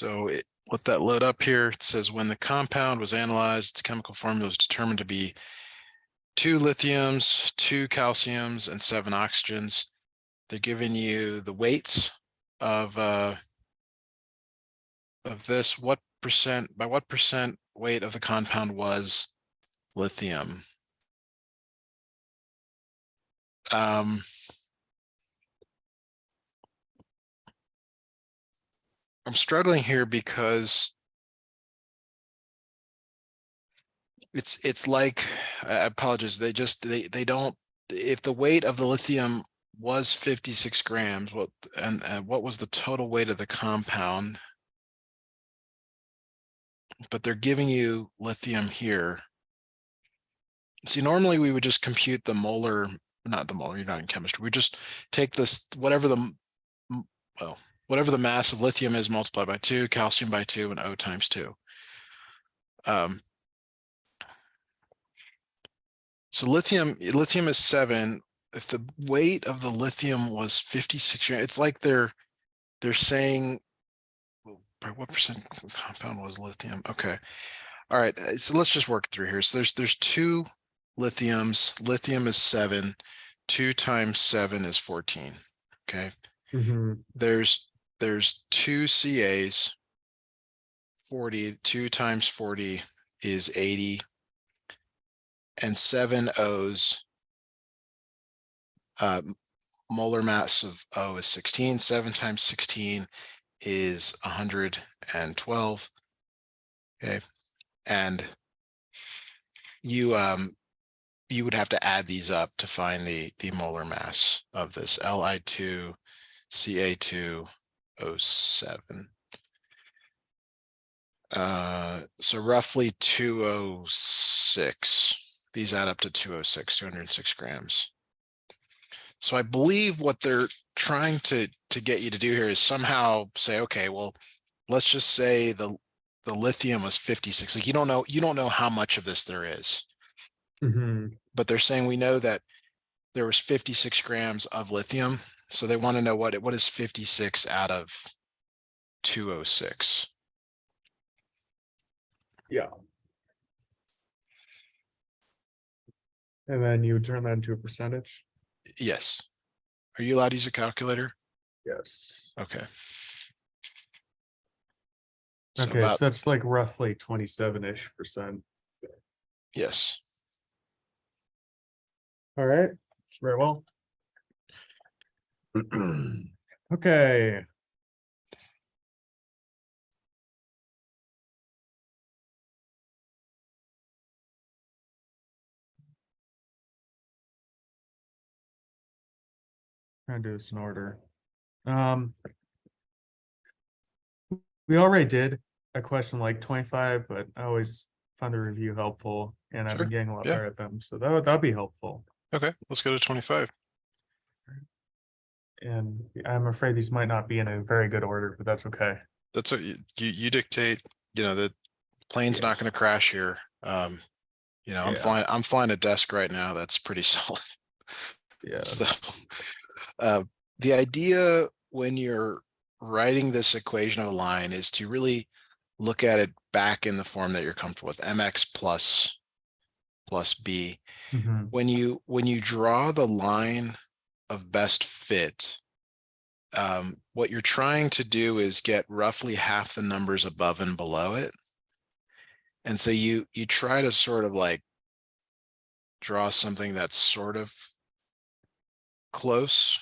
So let that load up here. It says when the compound was analyzed, its chemical formula was determined to be 2 lithiums, 2 calciums, and 7 oxygens. They're giving you the weights of this. By what percent weight of the compound was lithium? I'm struggling here because it's like, I apologize, they don't, if the weight of the lithium was 56 grams, and what was the total weight of the compound? But they're giving you lithium here. See, normally we would just compute the molar, not the molar, you're not in chemistry. We just take this, whatever the mass of lithium is, multiplied by 2, calcium by 2, and O times 2. So lithium is 7. If the weight of the lithium was 56 grams, it's like they're saying, well, by what percent compound was lithium? Okay. All right. So let's just work through here. So there's 2 lithiums. Lithium is 7. 2 times 7 is 14. Okay. There's 2 CAs. 40. 2 times 40 is 80. And 7 O's. Molar mass of O is 16. 7 times 16 is 112. Okay. And you would have to add these up to find the molar mass of this Li2 Ca2 O7. So roughly 206. These add up to 206 grams. So I believe what they're trying to get you to do here is somehow say, okay, well, let's just say the lithium was 56. Like you don't know how much of this there is. But they're saying we know that there was 56 grams of lithium. So they want to know what is 56 out of 206. Yeah. And then you turn that into a percentage? Yes. Are you allowed to use a calculator? Yes. Okay. Okay, so that's like roughly 27-ish%. Yes. All right, very well. Okay. Trying to do this in order. We already did a question like 25, but I always found the review helpful, and I've been getting a lot better at them, so that'll be helpful. Okay, let's go to 25. And I'm afraid these might not be in a very good order, but that's okay. That's what you dictate. You know, the plane's not going to crash here. I'm flying a desk right now. That's pretty solid. Yeah. So, the idea when you're writing this equation of a line is to really look at it back in the form that you're comfortable with, mx plus b. When you draw the line of best fit, what you're trying to do is get roughly half the numbers above and below it. And so you try to sort of like draw something that's sort of close.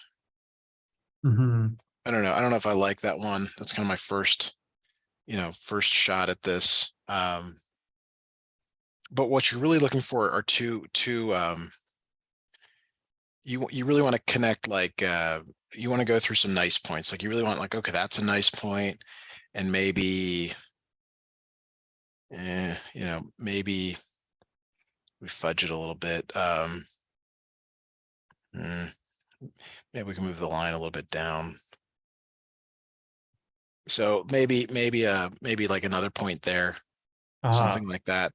I don't know. I don't know if I like that one. That's kind of my first shot at this. But what you're really looking for are two you really want to connect, like you want to go through some nice points. Like you really want, like, okay, that's a nice point, and maybe maybe we fudge it a little bit. Maybe we can move the line a little bit down. So maybe like another point there, something like that.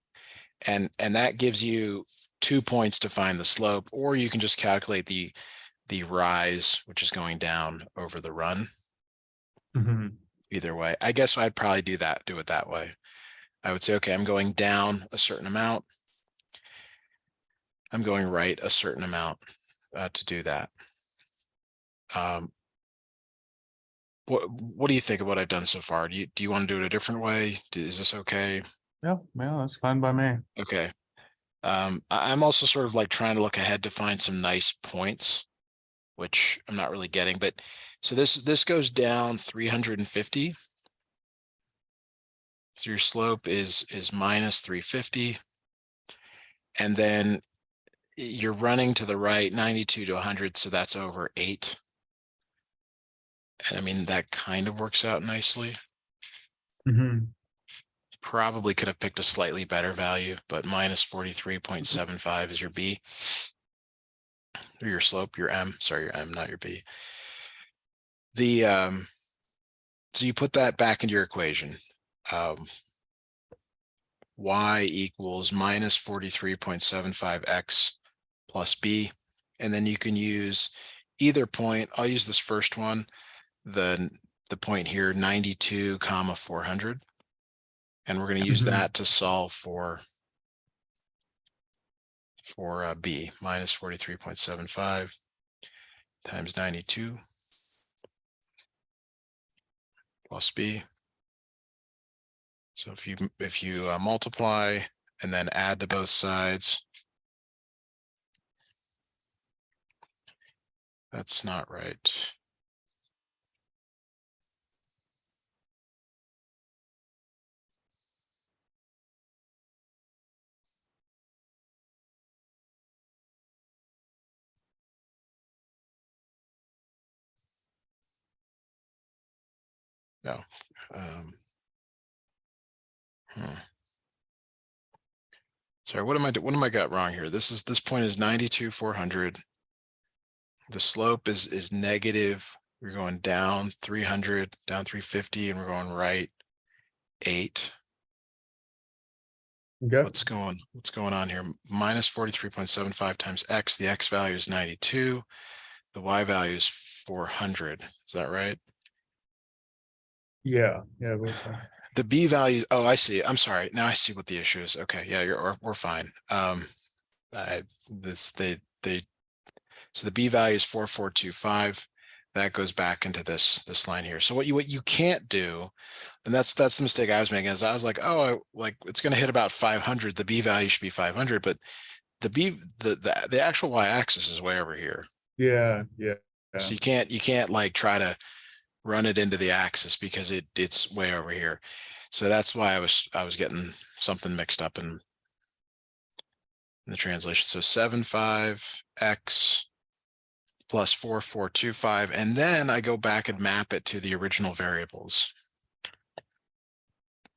And that gives you 2 points to find the slope, or you can just calculate the rise, which is going down over the run. either way. I guess I'd probably do it that way. I would say, okay, I'm going down a certain amount. I'm going right a certain amount to do that. What do you think of what I've done so far? Do you want to do it a different way? Is this okay? Yeah, that's fine by me. Okay. I'm also sort of like trying to look ahead to find some nice points, which I'm not really getting, but so this goes down 350. So your slope is minus 350. And then you're running to the right 92 to 100, so that's over 8. And I mean, that kind of works out nicely. Mm-hmm. Probably could have picked a slightly better value, but minus 43.75 is your B. Or your slope, your M, sorry, your M, not your B. So you put that back into your equation. Y equals minus 43.75x plus B. And then you can use either point. I'll use this first one, the point here, 92 comma 400. And we're going to use that to solve for B, minus 43.75 times 92 plus B. So if you multiply and then add to both sides, that's not right. No. Sorry, what am I got wrong here? This point is 92 400. The slope is negative. We're going down 300, down 350, and we're going right 8. Okay. What's going on here? Minus 43.75 times x. The x value is 92. The y value is 400. Is that right? Yeah, I believe so. The b value. Oh, I see. I'm sorry. Now I see what the issue is. Okay, yeah, we're fine. So the b value is 4425. That goes back into this line here. So what you can't do, and that's the mistake I was making, is I was like, oh, like it's going to hit about 500. The b value should be 500, but the actual y-axis is way over here. Yeah. So you can't like try to run it into the axis because it's way over here. So that's why I was getting something mixed up in the translation. So 75x plus 4425, and then I go back and map it to the original variables.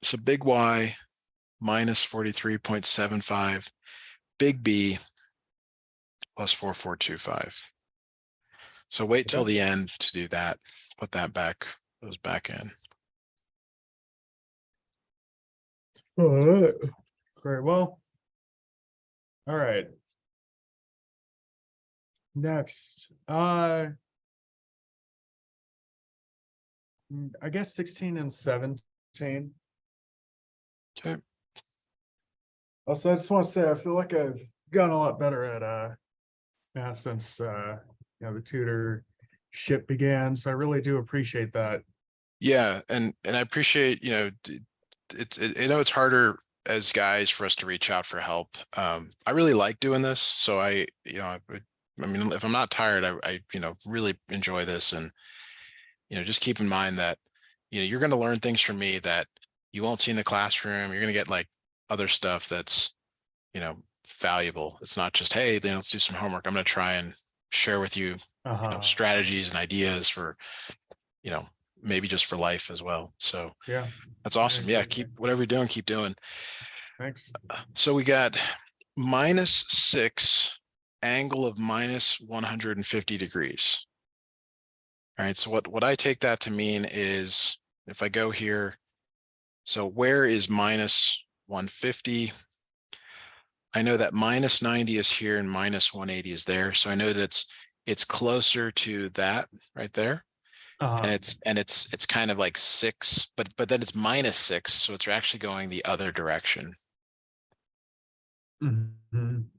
So big Y minus 43.75, big B plus 4425. So wait till the end to do that. Put that back, those back in. All right. Very well. All right. Next, I guess 16 and 17. Okay. Also, I just want to say I feel like I've gotten a lot better at math since the tutorship began. So I really do appreciate that. Yeah, and I appreciate, I know it's harder as guys for us to reach out for help. I really like doing this, so I mean, if I'm not tired, I really enjoy this, and just keep in mind that you're going to learn things from me that you won't see in the classroom. You're going to get like other stuff that's valuable. It's not just, hey, let's do some homework. I'm going to try and share with you, strategies and ideas for maybe just for life as well. So yeah, that's awesome. Yeah, keep whatever you're doing, keep doing. Thanks. So we got -6 angle of minus 150 degrees. All right, so what I take that to mean is if I go here, so where is minus 150? I know that minus 90 is here and minus 180 is there. So I know that it's closer to that right there. And it's kind of like 6, but then it's -6, so it's actually going the other direction. Mhm.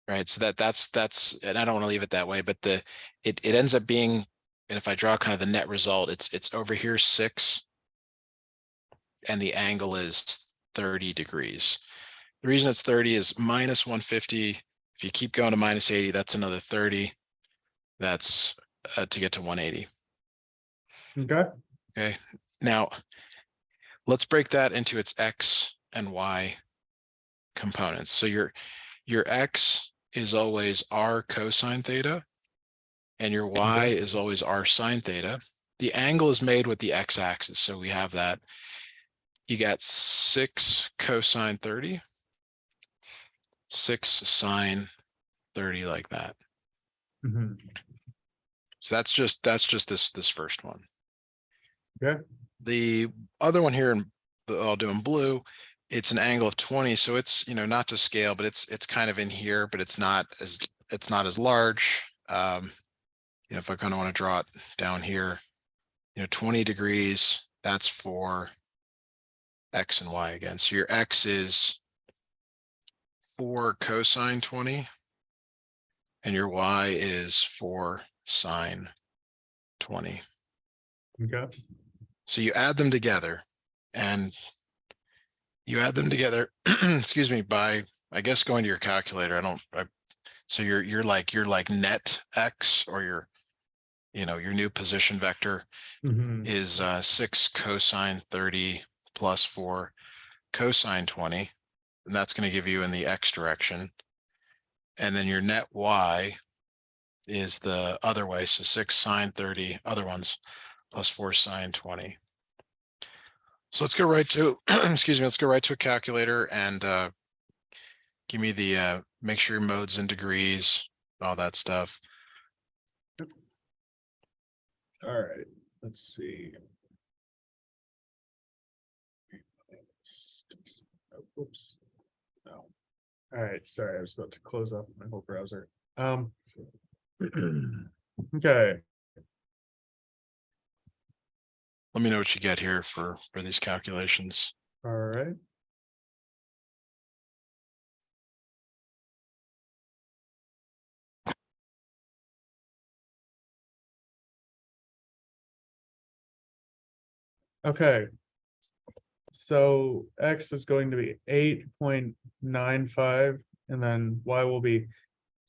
Right, so that's, and I don't want to leave it that way, but it ends up being, and if I draw kind of the net result, it's over here 6, and the angle is 30 degrees. The reason it's 30 is -150. If you keep going to -80, that's another 30. That's to get to 180. Okay. Okay, now let's break that into its x and y components. So your x is always r cosine theta, and your y Okay. is always r sine theta. The angle is made with the x-axis, so we have that. You got 6 cosine 30, 6 sine 30, like that. Mhm. So that's just this first one. Okay. The other one here, I'll do in blue, it's an angle of 20, so it's, not to scale, but it's kind of in here, but it's not as large. If I kind of want to draw it down here, 20 degrees, that's for x and y again. So your x is 4 cosine 20, and your y is 4 sine 20. Okay. So you add them together, and you add them together, excuse me, by, I guess, going to your calculator. So you're like net x, or your new position vector Mhm. is 6 cosine 30 plus 4 cosine 20, and that's going to give you in the x direction. And then your net y is the other way, so 6 sine 30, other ones, plus 4 sine 20. So let's go right to, excuse me, let's go right to a calculator and give me the, make sure your mode's in degrees, all that stuff. All right. Let's see. Oops. No. All right. Sorry, I was about to close up my whole browser. Okay. Let me know what you get here for these calculations. All right. Okay. So X is going to be 8.95, and then Y will be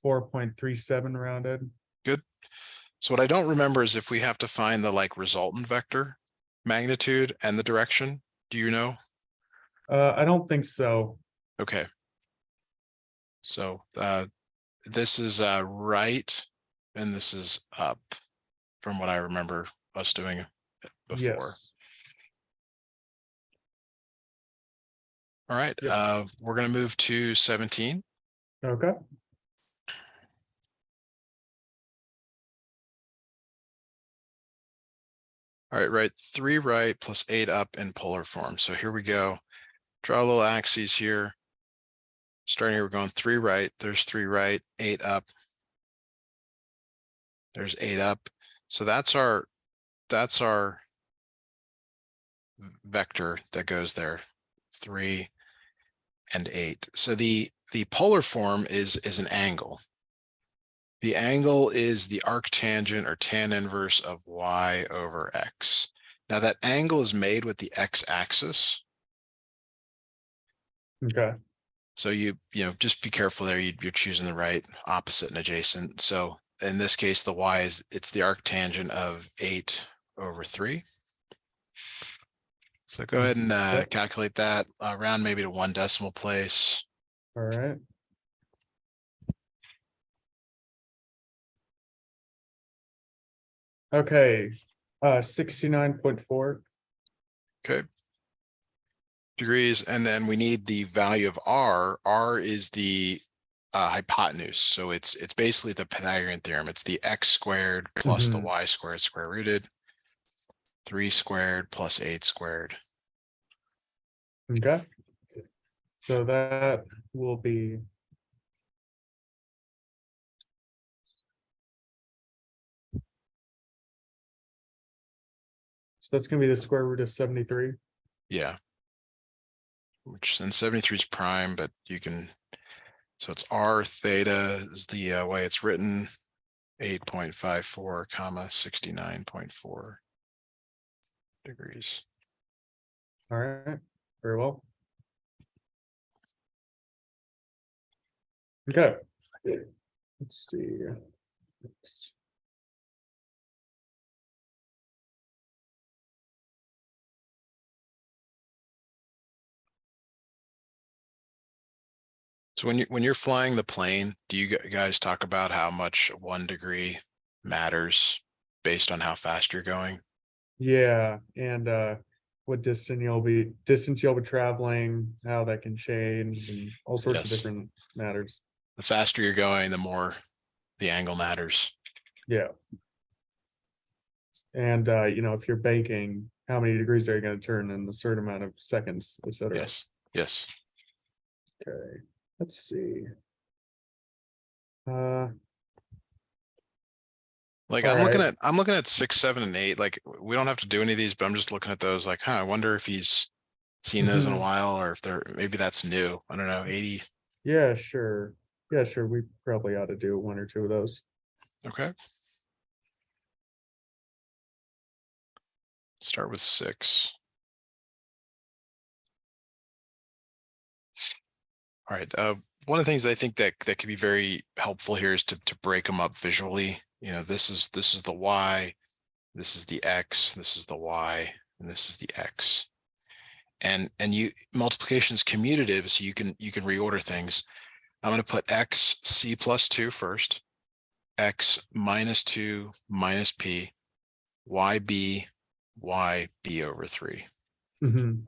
4.37 rounded. Good. So what I don't remember is if we have to find the resultant vector magnitude and the direction. Do you know? I don't think so. Okay. So this is right, and this is up, from what I remember us doing before. Yes. All right, Yep. we're going to move to 17. Okay. All right, right, 3 right plus 8 up in polar form. So here we go. Draw a little axes here. Starting here, we're going 3 right. There's 3 right, 8 up. There's 8 up. So that's our vector that goes there, 3 and 8. So the polar form is an angle. The angle is the arctangent or tan inverse of y over x. Now that angle is made with the x-axis. Okay. So you just be careful there. You're choosing the right opposite and adjacent. So in this case, the y it's the arctangent of 8 over 3. So go ahead and Yep. calculate that, round maybe to 1 decimal place. All right. Okay. 69.4. Okay. Degrees, and then we need the value of r. R is the hypotenuse, so it's basically the Pythagorean theorem. It's the x squared plus the y squared square rooted, 3 squared plus 8 squared. Okay. So that will be So that's gonna be the square root of 73. Yeah. Which then 73 is prime, but you can, so it's r theta is the way it's written, 8.54 comma 69.4 degrees. All right, very well. Okay. Let's see. Next. So when you're flying the plane, do you guys talk about how much 1 degree matters based on how fast you're going? Yeah, and what distance you'll be traveling, how that can change, and all sorts of Yes. different matters. The faster you're going, the more the angle matters. Yeah. And if you're baking, how many degrees are you going to turn in a certain amount of seconds, etc. Yes. Yes. Okay. Let's see. Uh Like all right. I'm looking at 6, 7, and 8. Like we don't have to do any of these, but I'm just looking at those like, I wonder if he's seen those in a Mhm. while or if they're maybe that's new. I don't know. 80. Yeah, sure. Yeah, sure. We probably ought to do one or two of those. Okay. Start with 6. All right. One of the things I think that could be very helpful here is to break them up visually. This is the y, this is the x, this is the y, and this is the x. And you multiplication is commutative, so you can reorder things. I'm going to put x c plus 2 first, x minus 2 minus p, yb over 3. Mhm.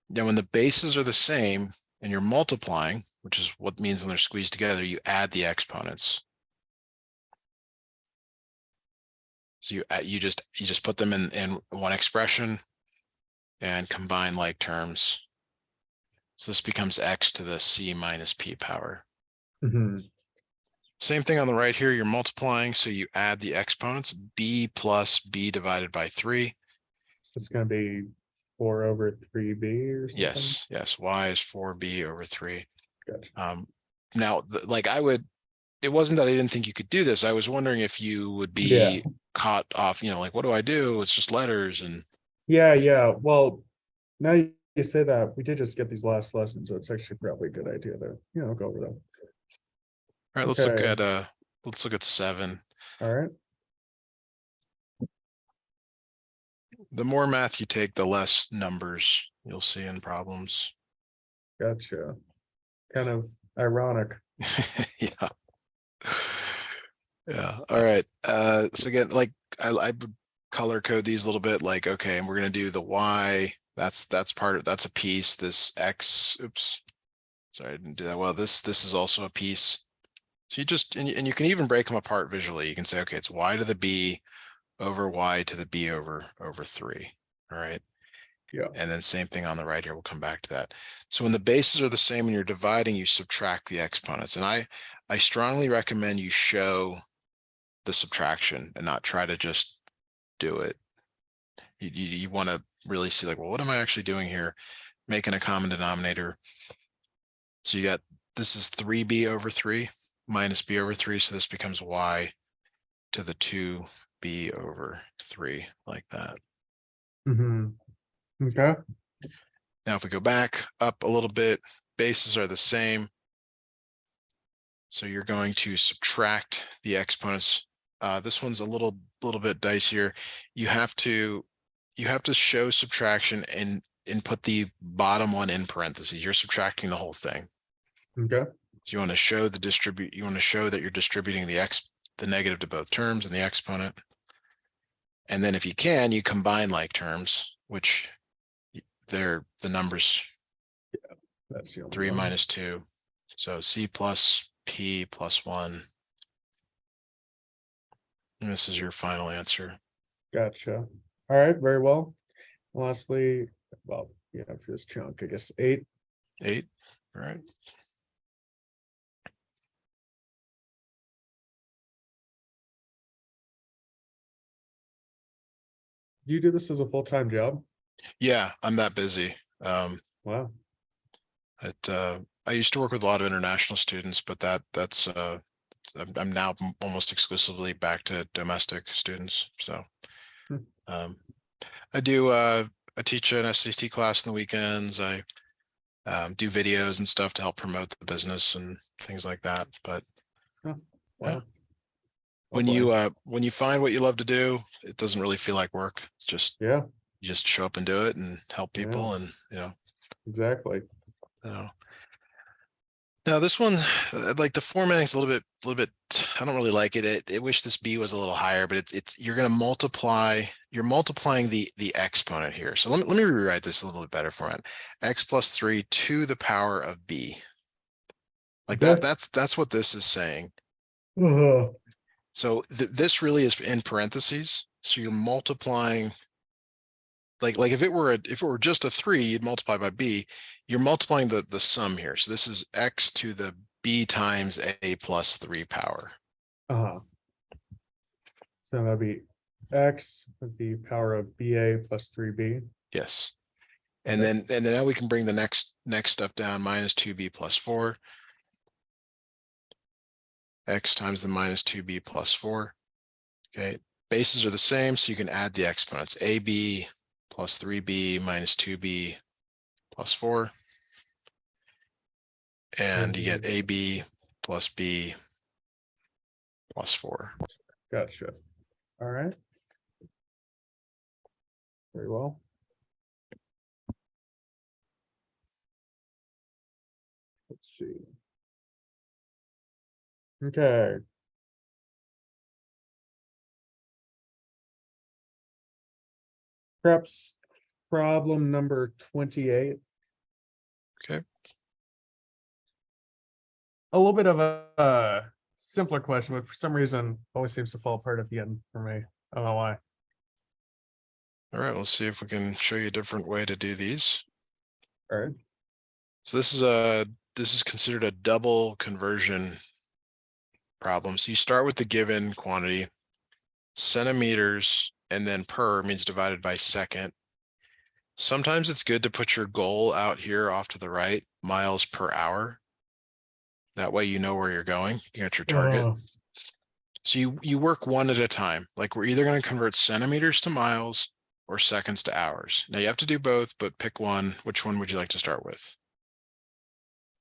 Now, when the bases are the same and you're multiplying, which is what means when they're squeezed together, you add the exponents. So you just put them in one expression and combine like terms. So this becomes x to the c minus p power. Mhm. Same thing on the right here, you're multiplying, so you add the exponents, b plus b divided by 3. So it's going to be 4 over 3b or something. Yes, y is 4b over 3. Gotcha. Now, it wasn't that I didn't think you could do this. I was wondering if you would Yeah. be caught off, like, what do I do? It's just letters. And Yeah. Well, now you say that, we did just get these last lessons, so it's actually probably a good idea to, go over them. all right, Okay. let's look at 7. All right. The more math you take, the less numbers you'll see in problems. Gotcha. Kind of ironic. Yeah. Yeah. All right. So again, like I would color code these a little bit, like, okay, and we're gonna do the y. That's that's a piece. This x, oops. Sorry, I didn't do that well. This is also a piece. So you just and you can even break them apart visually. You can say, okay, it's y to the b over y to the b over 3. All right. Yeah. And then same thing on the right here. We'll come back to that. So when the bases are the same and you're dividing, you subtract the exponents. And I strongly recommend you show the subtraction and not try to just do it. You want to really see like, well, what am I actually doing here? Making a common denominator. So you got, this is 3b over 3 minus b over 3. So this becomes y to the 2b over 3, like that. Mm-hmm. Okay. Now, if we go back up a little bit, bases are the same. So you're going to subtract the exponents. This one's a little bit dicier. You have to show subtraction and put the bottom one in parentheses. You're subtracting the whole thing. Okay. So you want to show you want to show that you're distributing the negative to both terms and the exponent. And then if you can, you combine like terms, which they're the numbers That's the only 3 one. minus 2. So c plus p plus 1. And this is your final answer. Gotcha. All right. Very well. Lastly, well, for this chunk, I guess 8. 8. All right. Do you do this as a full-time job? Yeah, I'm that busy. Wow. I used to work with a lot of international students, but I'm now almost exclusively back to domestic students. So Hmm. um, I teach an SAT class in the weekends. I do videos and stuff to help promote the business and things like that. But Oh, yeah, wow. Oh boy. when you find what you love to do, it doesn't really feel like work. It's just Yeah, you just show up and do it and help yeah, people, and exactly. you know. Now this one, like the formatting's a little bit. I don't really like it. I wish this b was a little higher, but it's you're going to multiply. You're multiplying the exponent here. So let me rewrite this a little bit better format. X plus 3 to the power of b. Like that. Okay. That's what this is saying. Uh, So this really is in parentheses. So you're multiplying. Like if it were just a 3, you'd multiply by b. You're multiplying the sum here. So this is x to the b times a plus 3 power. uh-huh. So that'd be X with the power of BA plus 3B. Yes. And Okay. then now we can bring the next step down, minus 2b plus 4. X times the minus 2b plus 4. Okay. Bases are the same, so you can add the exponents. AB plus 3b minus 2b plus 4. And you get AB plus b plus 4. Gotcha. All right. Very well. Let's see. Okay. Perhaps problem number 28. Okay. A little bit of a simpler question, but for some reason always seems to fall apart at the end for me. I don't know why. All right, let's see if we can show you a different way to do these. All right. So this is considered a double conversion problem. So you start with the given quantity, centimeters, and then per means divided by second. Sometimes it's good to put your goal out here off to the right, miles per hour. That way you know where you're going. You got your target. So you work one at a time. Like we're either going to convert centimeters to miles or seconds to hours. Now you have to do both, but pick one. Which one would you like to start with?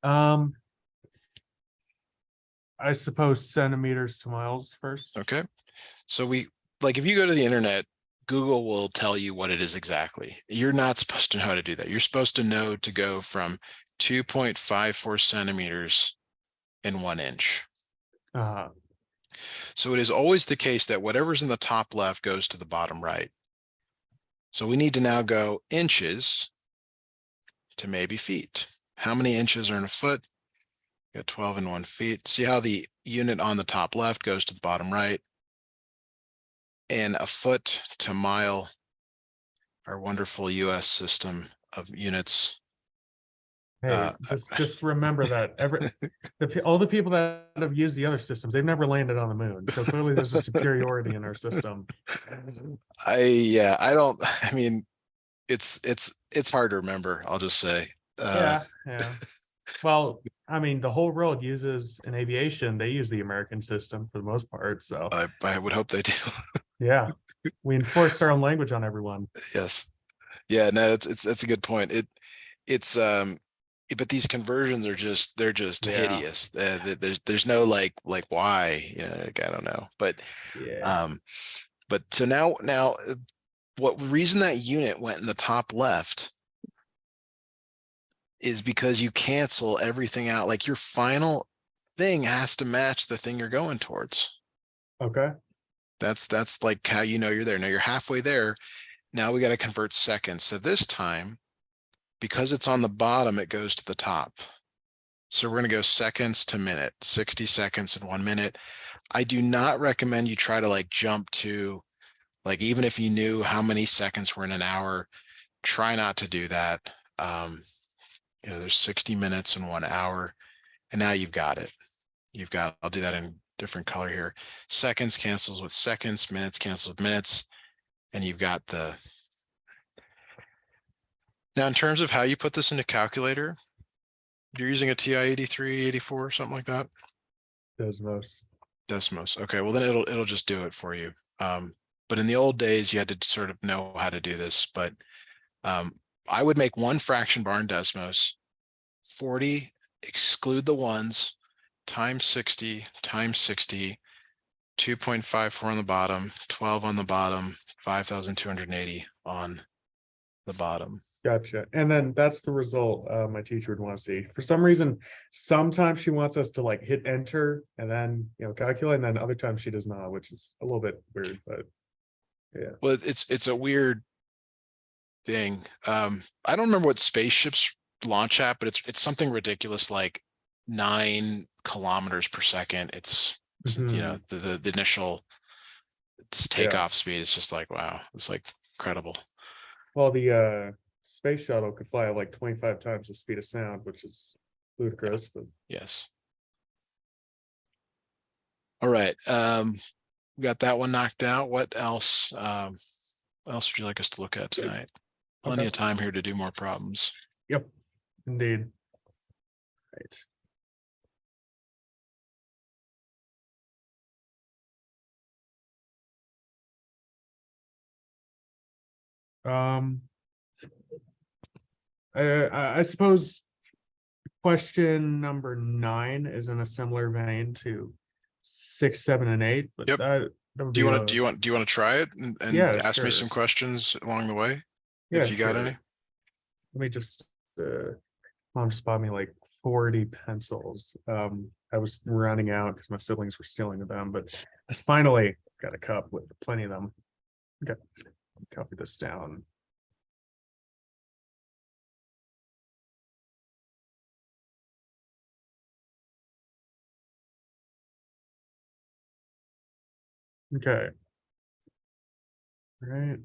Um, I suppose centimeters to miles first. Okay. So if you go to the internet, Google will tell you what it is exactly. You're not supposed to know how to do that. You're supposed to know to go from 2.54 centimeters in 1 inch. Uh, So it is always the case that whatever's in the top left goes to the bottom right. So we need to now go inches to maybe feet. How many inches are in a foot? Got 12 and 1 feet. See how the unit on the top left goes to the bottom right? And a foot to mile, our wonderful US system of units. hey, just remember that all the people that have used the other systems, they've never landed on the moon. So clearly there's a superiority in our system. I don't, I mean, it's hard to remember, I'll just say. Yeah, yeah. Well, I mean, the whole world uses in aviation, they use the American system for the most part. So I would hope they do. yeah, we enforced our own language on everyone. Yes. Yeah, no, that's a good point. It's but these conversions are they're just Yeah, hideous. There's no like why, like, I don't know. yeah. Um but so now what reason that unit went in the top left is because you cancel everything out. Like your final thing has to match the thing you're going towards. Okay. That's like how you know you're there. Now you're halfway there. Now we got to convert seconds. So this time, because it's on the bottom, it goes to the top. So we're going to go seconds to minute, 60 seconds in 1 minute. I do not recommend you try to like jump to, like, even if you knew how many seconds were in an hour, try not to do that. There's 60 minutes in 1 hour, and now you've got it. I'll do that in different color here. Seconds cancels with seconds, minutes cancels with minutes. and you've got the. Now, in terms of how you put this into calculator, you're using a TI 83, 84, something like that. Desmos. Desmos. Okay, well then it'll just do it for you. But in the old days, you had to sort of know how to do this. But I would make one fraction bar in Desmos, 40, exclude the ones, times 60, times 60, 2.54 on the bottom, 12 on the bottom, 5,280 on the bottom. Gotcha. And then that's the result my teacher would want to see. For some reason, sometimes she wants us to like hit enter and then, calculate, and then other times she does not, which is a little bit weird, but yeah. Well, it's a weird thing. I don't remember what spaceships launch at, but it's something ridiculous like 9 kilometers per second. It's Mhm. the initial takeoff speed is just like, wow, it's like incredible. Well, the space shuttle could fly at like 25 times the speed of sound, which is ludicrous, but Yes. All right. We got that one knocked out. What else? What else would you like us to look at tonight? Plenty Okay. of time here to do more problems. Yep, indeed. Right. I suppose question number 9 is in a similar vein to 6, 7, and 8, but Yep. that would Do be you want to try it and yeah, ask me sure. some questions along the way? Yeah, If you got sure. any. Let me just mom just bought me like 40 pencils. I was running out because my siblings were stealing them, but finally got a cup with plenty of them. Okay, copy this down. Okay. All right.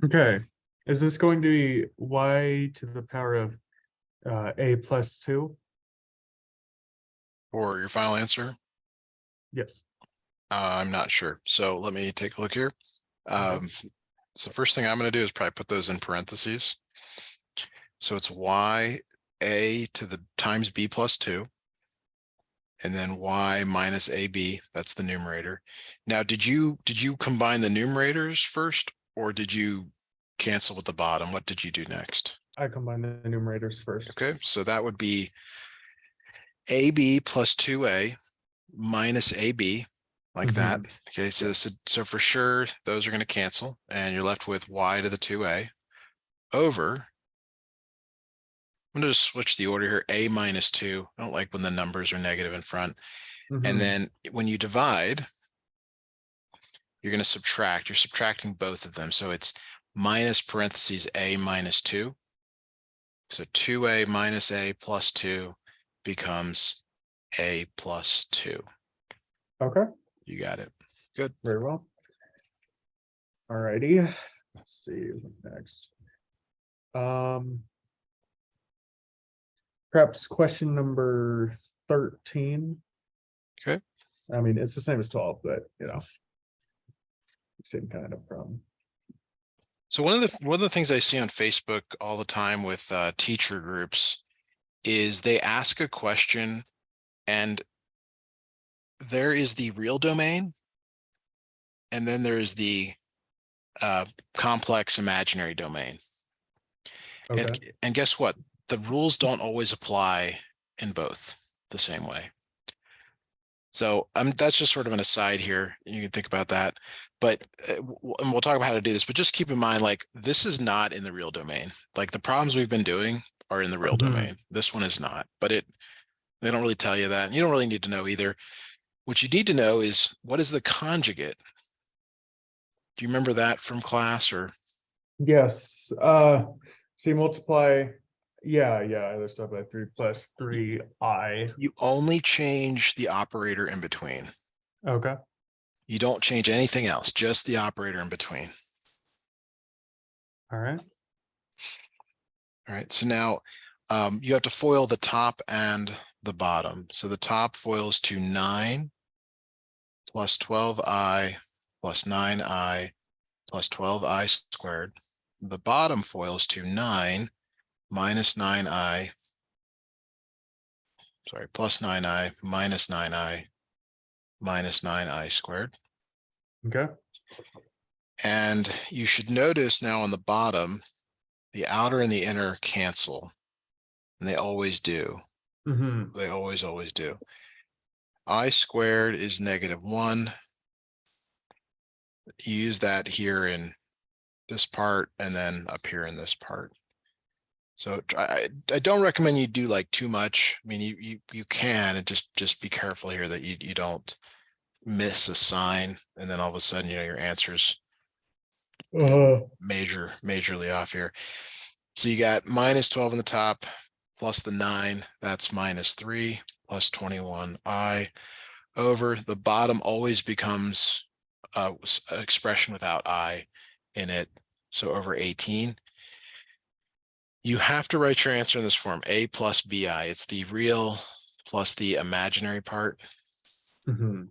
Okay. Is this going to be y to the power of a plus 2? Or your final answer? Yes. I'm not sure. So let me take a look here. So first thing I'm going to do is probably put those in parentheses. So it's y a to the times b plus 2. And then y minus ab, that's the numerator. Now, did you combine the numerators first, or did you cancel with the bottom? What did you do next? I combine the numerators first. Okay, so that would be ab plus 2a minus ab, like that. Okay, so for sure, those are going to cancel, and you're left with y to the 2a over. I'm going to just switch the order here, a minus 2. I don't like when the numbers are negative in front. And then when you divide, you're going to subtract. You're subtracting both of them. So it's minus parentheses a minus 2. So 2a minus a plus 2 becomes a plus 2. Okay. You got it. Good. Very well. All righty. Let's see what's next. Perhaps question number 13. Okay. I mean, it's the same as 12, but same kind of problem. So one of the things I see on Facebook all the time with teacher groups is they ask a question and there is the real domain and then there is the complex imaginary domain. Okay. And guess what? The rules don't always apply in both the same way. So that's just sort of an aside here. You can think about that, but and we'll talk about how to do this, but just keep in mind, like, this is not in the real domain. Like, the problems we've been doing are in the real Mhm. domain. This one is not, but they don't really tell you that. You don't really need to know either. What you need to know is, what is the conjugate? Do you remember that from class? Or Yes, so you multiply, yeah, other stuff by 3 plus 3i. you only change the operator in between. Okay, You don't change anything else, just the operator in between. all right. All right, so now you have to FOIL the top and the bottom. So the top FOILs to 9 plus 12i plus 9i plus 12i squared. The bottom FOILs to 9 minus 9i, sorry, plus 9i minus 9i minus 9i squared. Okay. And you should notice now on the bottom, the outer and the inner cancel, and they always do. Mm-hmm. They always do. I squared is -1. You use that here in this part and then up here in this part. So I don't recommend you do like too much. I mean, you can, and just be careful here that you don't miss a sign, and then all of a sudden, your answer's majorly off here. So you got -12 in the top plus the 9, that's -3 plus 21i over the bottom always becomes an expression without I in it. So over 18. You have to write your answer in this form, a plus bi. It's the real plus the imaginary part. Mm-hmm.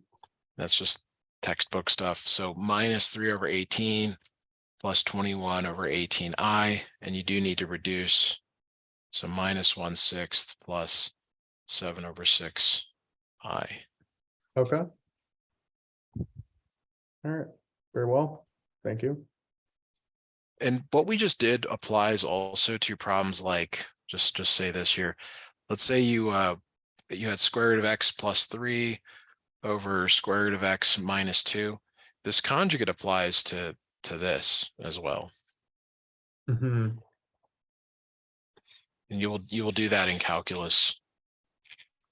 That's just textbook stuff. So -3 over 18 plus 21 over 18i, and you do need to reduce. So -1/6 plus 7 over 6i. Okay. All right. Very well. Thank you. And what we just did applies also to problems like, just say this here. Let's say you had square root of x plus 3 over square root of x minus 2. This conjugate applies to this as well. Mm-hmm. And you will do that in calculus,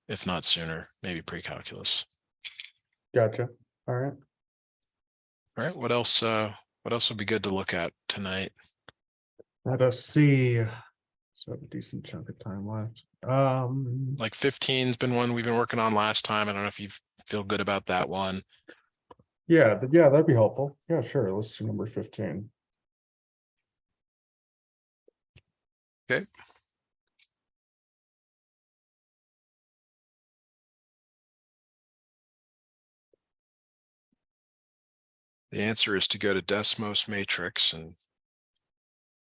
if not sooner, maybe pre-calculus. Gotcha. All right. All right, what else would be good to look at tonight? Let us see. So I have a decent chunk of time left. Like 15's been one we've been working on last time. I don't know if you feel good about that one. Yeah, that'd be helpful. Yeah, sure. Let's do number 15. Okay. The answer is to go to Desmos matrix and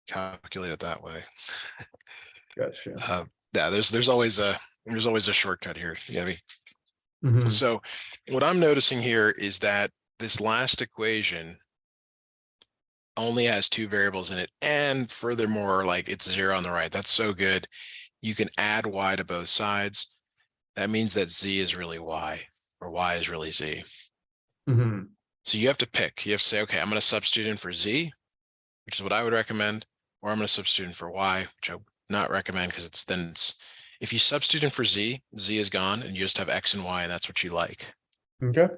calculate it that way. Gotcha. Yeah, there's always a shortcut here. You gotta be. Mhm. So what I'm noticing here is that this last equation only has 2 variables in it, and furthermore, like, it's 0 on the right. That's so good. You can add y to both sides. That means that z is really y, or y is really z. Mhm. So you have to pick. You have to say, okay, I'm going to substitute in for z, which is what I would recommend, or I'm going to substitute in for y, which I would not recommend, because it's if you substitute in for z, z is gone, and you just have x and y, and that's what you like. Okay.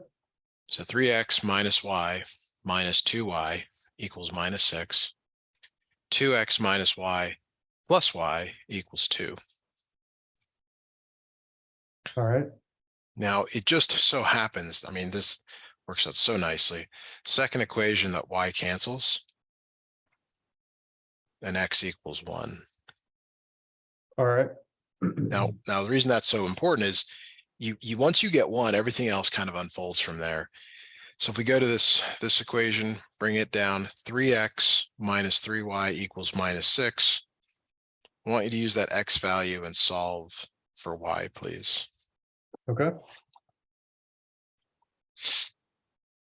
So 3x minus y minus 2y equals -6. 2x minus y plus y equals 2. All right. Now, it just so happens, I mean, this works out so nicely. Second equation, that y cancels, and x equals 1. All right. Now, the reason that's so important is you once you get 1, everything else kind of unfolds from there. So if we go to this equation, bring it down, 3x minus 3y equals -6. I want you to use that x value and solve for y, please. Okay.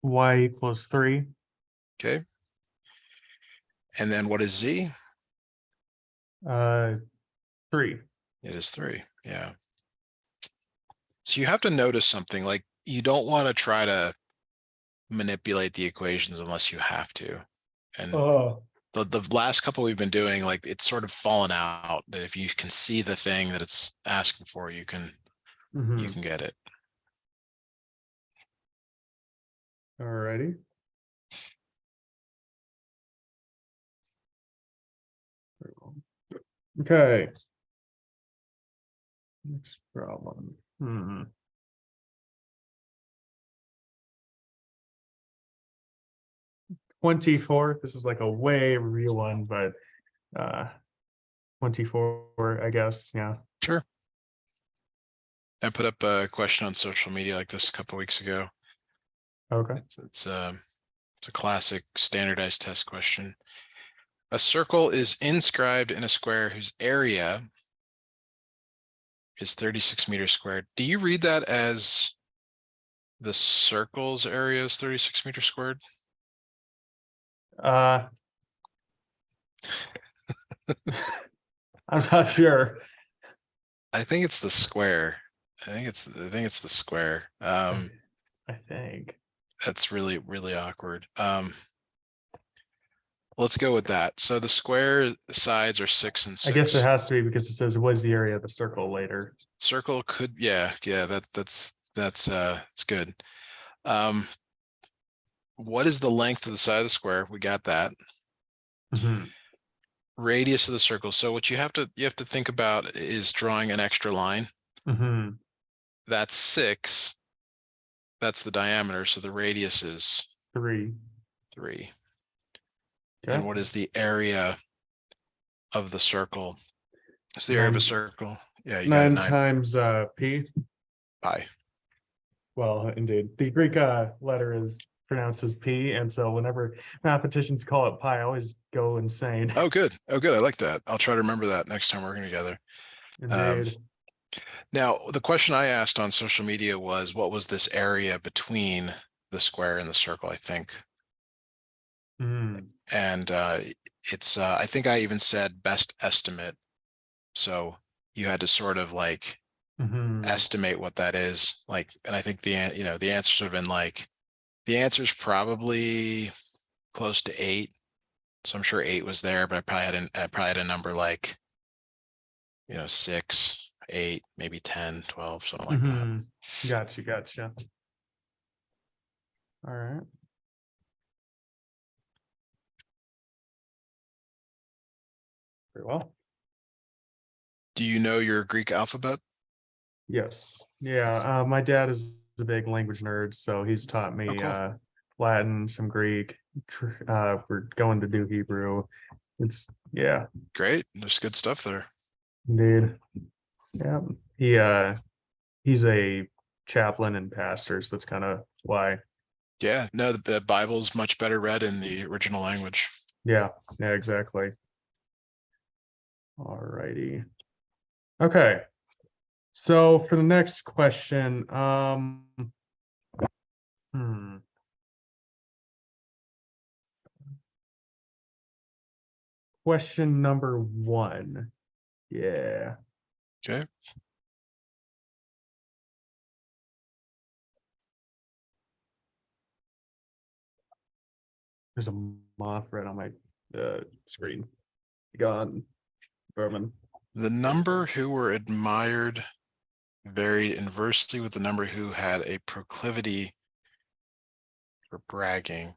Y equals 3. Okay. And then what is z? 3. It is 3. Yeah. So you have to notice something, like, you don't want to try to manipulate the equations unless you have to. And Oh. the last couple we've been doing, like it's sort of fallen out that if you can see the thing that it's asking for, you can get it. Alrighty. Okay. Next problem. 24. This is like a way real one, but 24, I guess. Yeah. Sure. I put up a question on social media like this a couple weeks ago. Okay. It's a classic standardized test question. A circle is inscribed in a square whose area is 36 meters squared. Do you read that as the circle's area is 36 meters squared? I'm not sure. I think it's the square. I think it's the square. I think. That's really, really awkward. Let's go with that. So the square sides are 6 and 6. I guess it has to be because it says what is the area of the circle later. Circle could, yeah, that's it's good. What is the length of the side of the square? We got that. Radius of the circle. So what you have to think about is drawing an extra line. That's 6. That's the diameter. So the radius is 3. Okay. Okay. And what is the area of the circle? It's the area of a circle. Yeah, you got it. 9 times p. Pi. Well, indeed. The Greek letter is pronounced as p, and so whenever mathematicians call it pi, I always go insane. Oh, good. Oh, good. I like that. I'll try to remember that next time working together. Indeed. Now, the question I asked on social media was, what was this area between the square and the circle, I think. And it's, I think I even said best estimate. So you had to sort of like estimate what that is. Like, and I think the answers have been like, the answer is probably close to 8. So I'm sure 8 was there, but I probably had a number like, 6, 8, maybe 10, 12, something like that. Gotcha. All right. Very well. Do you know your Greek alphabet? Yes. Yeah. My dad is a big language nerd, so he's taught me cool. Latin, some Greek. We're going to do Hebrew. It's Great. There's good stuff there. Indeed. Yeah. He's a chaplain and pastor, so that's kind of why. Yeah, no, the Bible's much better read in the original language. Yeah, exactly. All righty. Okay. So for the next question, question number 1. Yeah. Okay. There's a moth right on my screen. Gone, vermin. The number who were admired varied inversely with the number who had a proclivity for bragging.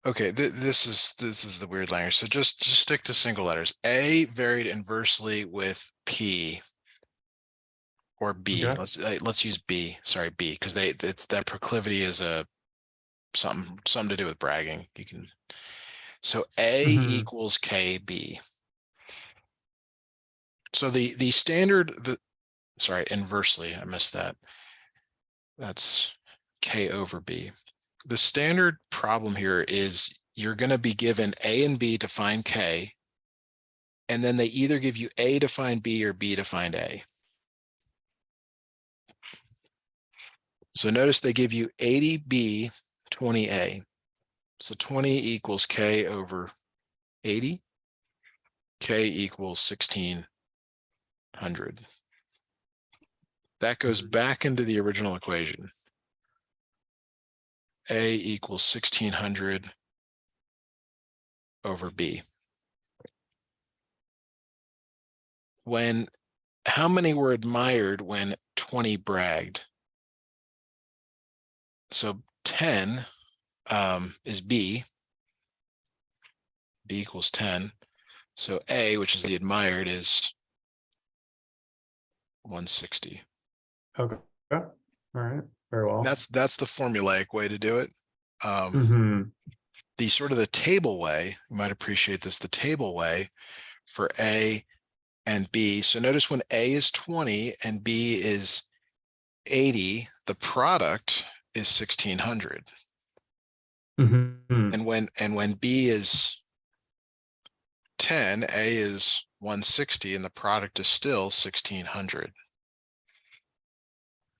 Okay, this is the weird language. So just stick to single letters. A varied inversely with P or B. Okay. Let's use B. Sorry, B, because that proclivity is a something to do with bragging. You can. So A equals KB. So the standard, sorry, inversely, I missed that. That's K over B. The standard problem here is you're going to be given A and B to find K, and then they either give you A to find B or B to find A. So notice they give you 80B, 20A. So 20 equals K over 80. K equals 1600. That goes back into the original equation. A equals 1600 over B. How many were admired when 20 bragged? So 10 is B. B equals 10. So A, which is the admired, is 160. Okay. All right. Very well. That's the formulaic way to do it. Mm-hmm. The sort of the table way, you might appreciate this, the table way for A and B. So notice when A is 20 and B is 80, the product is 1600. Mm-hmm. And when B is 10, A is 160, and the product is still 1600.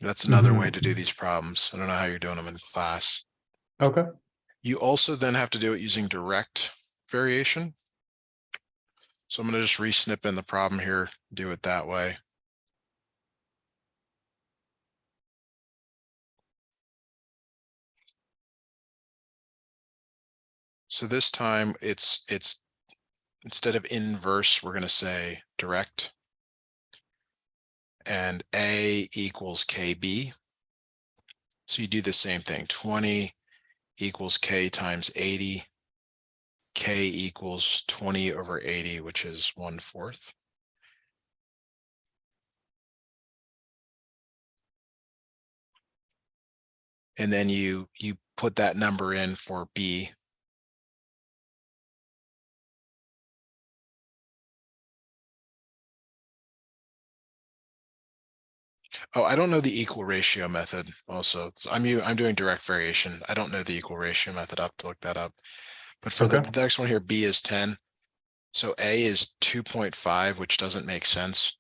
That's another way to do these problems. I don't know how you're doing them in class. Okay. You also then have to do it using direct variation. So I'm going to just re-snip in the problem here, do it that way. So this time it's instead of inverse, we're going to say direct. And A equals KB. So you do the same thing. 20 equals K times 80. K equals 20 over 80, which is 1/4. And then you put that number in for B. Oh, I don't know the equal ratio method also. So I'm doing direct variation. I don't know the equal ratio method. I have to look that up. But for the Okay. next one here, B is 10. So A is 2.5, which doesn't make sense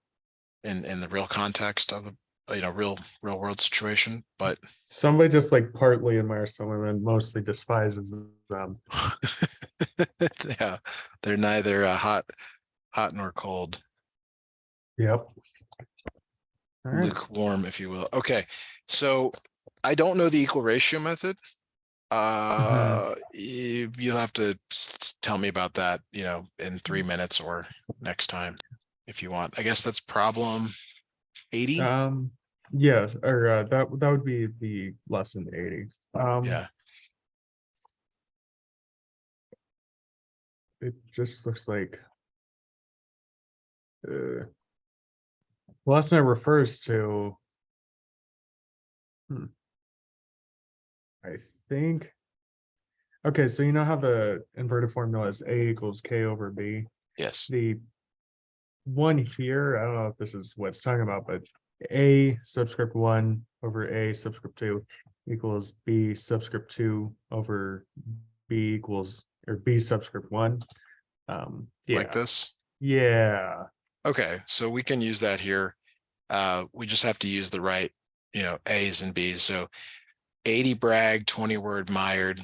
in the real context of the real world situation. But Somebody just like partly admires someone and mostly despises them. yeah, they're neither hot nor cold. Yep. All right. Lukewarm, if you will. Okay, so I don't know the equal ratio method. You'll have to tell me about that, in 3 minutes or next time if you want. I guess that's problem 80. Yes, or that would be the lesson 80. Yeah. It just looks like lesson it refers to. I think. Okay, so you know how the inverted formula is A equals K over B. Yes. The one here, I don't know if this is what it's talking about, but A subscript 1 over A subscript 2 equals B subscript 2 over B equals, or B subscript 1. Like Yeah. this. Yeah. Okay, so we can use that here. We just have to use the right, A's and B's. So 80 brag, 20 were admired.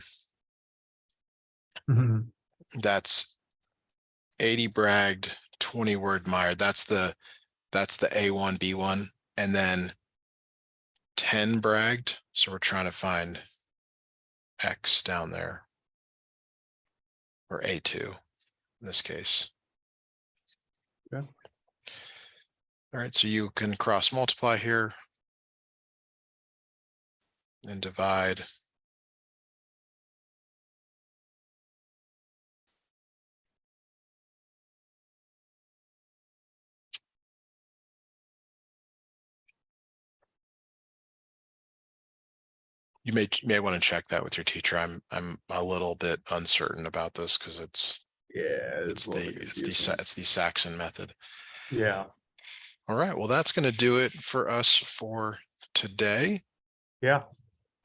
Mhm. That's 80 bragged, 20 were admired. That's the A1, B1, and then 10 bragged. So we're trying to find X down there, or A2 in this case. Yeah. All right, so you can cross multiply here and divide. You may want to check that with your teacher. I'm a little bit uncertain about this because it's Yeah, it's a little bit confusing. it's the Saxon method. Yeah. All right, well, that's going to do it for us for today. Yeah. Let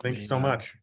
Thanks me so much.